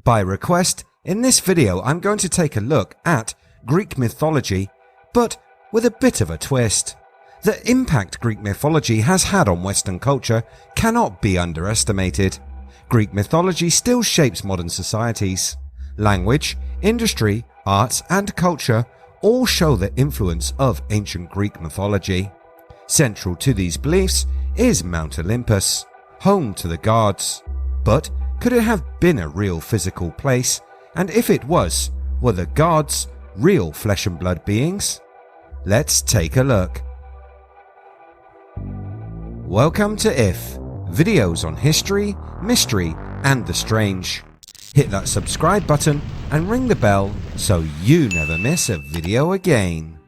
By request, in this video I'm going to take a look at Greek mythology, but with a bit of a twist. The impact Greek mythology has had on Western culture cannot be underestimated. Greek mythology still shapes modern societies. Language, industry, arts and culture all show the influence of ancient Greek mythology. Central to these beliefs is Mount Olympus, home to the gods. But could it have been a real physical place? And if it was, were the gods real flesh and blood beings? Let's take a look. Welcome to IF, videos on history, mystery and the strange. Hit that subscribe button and ring the bell so you never miss a video again.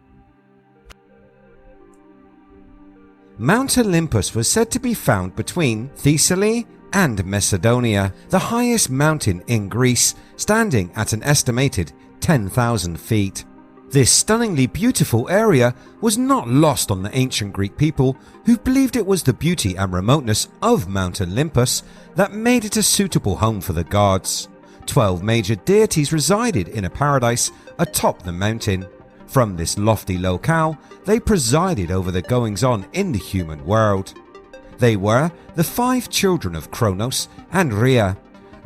Mount Olympus was said to be found between Thessaly and Macedonia, the highest mountain in Greece, standing at an estimated 10,000 feet. This stunningly beautiful area was not lost on the ancient Greek people, who believed it was the beauty and remoteness of Mount Olympus that made it a suitable home for the gods. 12 major deities resided in a paradise atop the mountain. From this lofty locale, they presided over the goings-on in the human world. They were the 5 children of Kronos and Rhea: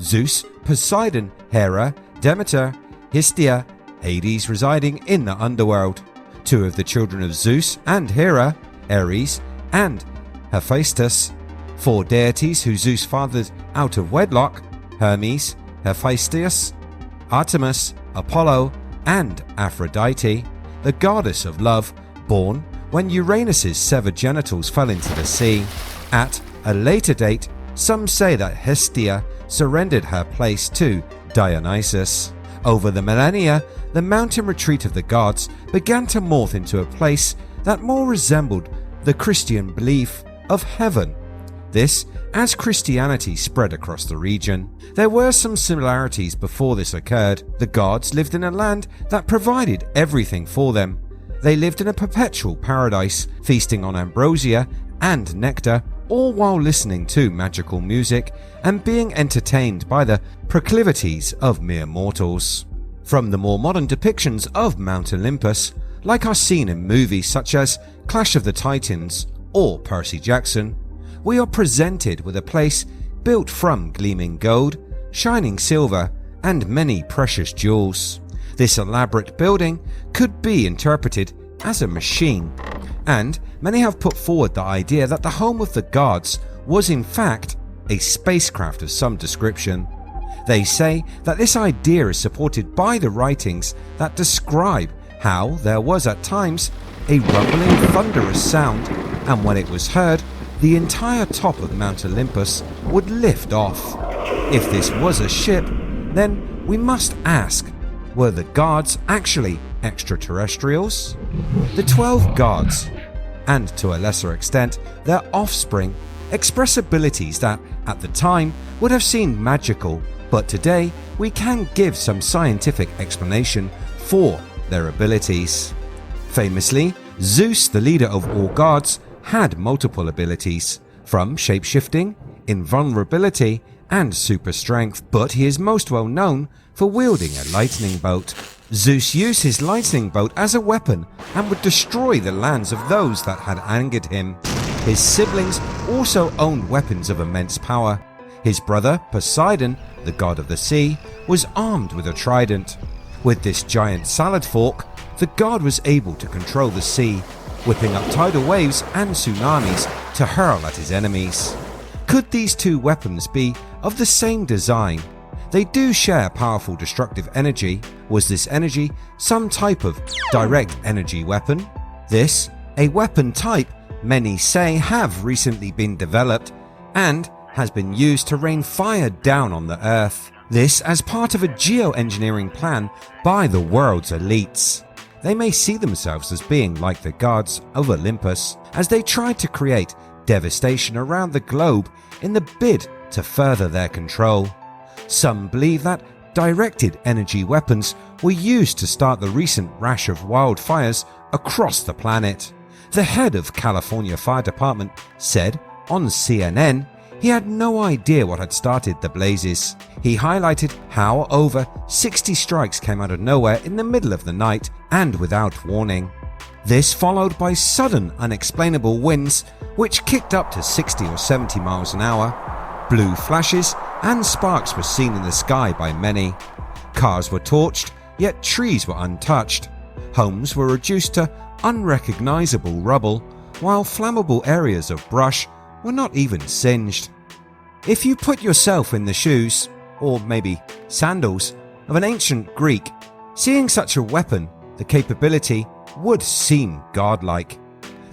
Zeus, Poseidon, Hera, Demeter, Hestia, Hades residing in the underworld. 2 of the children of Zeus and Hera, Ares and Hephaestus. 4 deities who Zeus fathered out of wedlock: Hermes, Hephaestus, Artemis, Apollo and Aphrodite, the goddess of love, born when Uranus's severed genitals fell into the sea. At a later date, some say that Hestia surrendered her place to Dionysus. Over the millennia, the mountain retreat of the gods began to morph into a place that more resembled the Christian belief of heaven. This as Christianity spread across the region. There were some similarities before this occurred. The gods lived in a land that provided everything for them. They lived in a perpetual paradise, feasting on ambrosia and nectar, all while listening to magical music and being entertained by the proclivities of mere mortals. From the more modern depictions of Mount Olympus, like are seen in movies such as Clash of the Titans or Percy Jackson, we are presented with a place built from gleaming gold, shining silver and many precious jewels. This elaborate building could be interpreted as a machine, and many have put forward the idea that the home of the gods was in fact a spacecraft of some description. They say that this idea is supported by the writings that describe how there was at times a rumbling thunderous sound, and when it was heard, the entire top of Mount Olympus would lift off. If this was a ship, then we must ask, were the gods actually extraterrestrials? The 12 gods, and to a lesser extent their offspring, express abilities that at the time would have seemed magical, but today we can give some scientific explanation for their abilities. Famously, Zeus, the leader of all gods, had multiple abilities, from shapeshifting, invulnerability and super strength, but he is most well known for wielding a lightning bolt. Zeus used his lightning bolt as a weapon and would destroy the lands of those that had angered him. His siblings also owned weapons of immense power. His brother Poseidon, the god of the sea, was armed with a trident. With this giant salad fork, the god was able to control the sea, whipping up tidal waves and tsunamis to hurl at his enemies. Could these 2 weapons be of the same design? They do share powerful destructive energy. Was this energy some type of direct energy weapon? This, a weapon type many say have recently been developed and has been used to rain fire down on the earth. This as part of a geoengineering plan by the world's elites. They may see themselves as being like the gods of Olympus, as they tried to create devastation around the globe in the bid to further their control. Some believe that directed energy weapons were used to start the recent rash of wildfires across the planet. The head of California Fire Department said on CNN He had no idea what had started the blazes. He highlighted how over 60 strikes came out of nowhere in the middle of the night and without warning. This followed by sudden unexplainable winds which kicked up to 60 or 70 miles an hour. Blue flashes and sparks were seen in the sky by many. Cars were torched, yet trees were untouched. Homes were reduced to unrecognizable rubble, while flammable areas of brush were not even singed. If you put yourself in the shoes, or maybe sandals, of an ancient Greek, seeing such a weapon, the capability would seem godlike.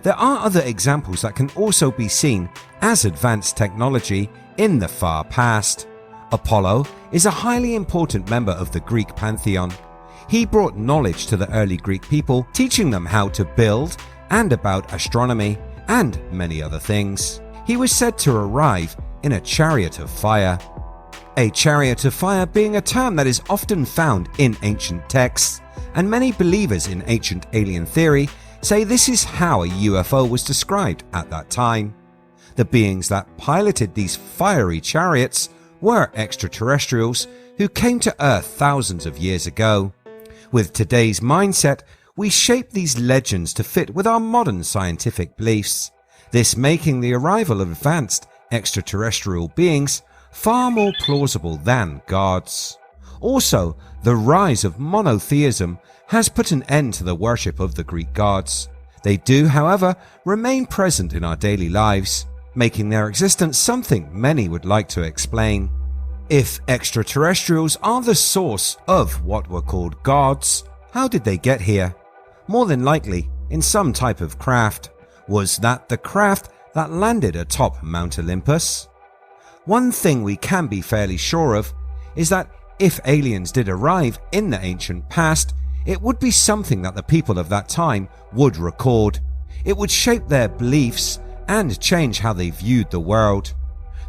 There are other examples that can also be seen as advanced technology in the far past. Apollo is a highly important member of the Greek pantheon. He brought knowledge to the early Greek people, teaching them how to build and about astronomy and many other things. He was said to arrive in a chariot of fire. A chariot of fire being a term that is often found in ancient texts, and many believers in ancient alien theory say this is how a UFO was described at that time. The beings that piloted these fiery chariots were extraterrestrials who came to Earth thousands of years ago. With today's mindset, we shape these legends to fit with our modern scientific beliefs, this making the arrival of advanced extraterrestrial beings far more plausible than gods. Also, the rise of monotheism has put an end to the worship of the Greek gods. They do, however, remain present in our daily lives, making their existence something many would like to explain. If extraterrestrials are the source of what were called gods, how did they get here? More than likely, in some type of craft. Was that the craft that landed atop Mount Olympus? One thing we can be fairly sure of is that if aliens did arrive in the ancient past, it would be something that the people of that time would record. It would shape their beliefs and change how they viewed the world.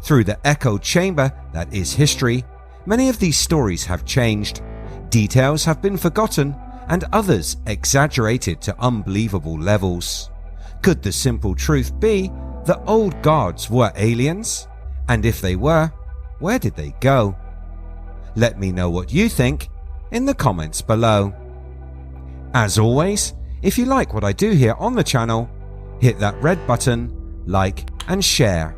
Through the echo chamber that is history, many of these stories have changed. Details have been forgotten and others exaggerated to unbelievable levels. Could the simple truth be the old gods were aliens? And if they were, where did they go? Let me know what you think in the comments below. As always, if you like what I do here on the channel, hit that red button, like and share.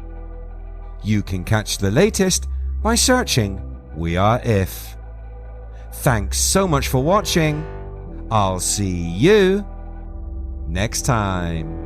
You can catch the latest by searching We Are If. Thanks so much for watching. I'll see you next time.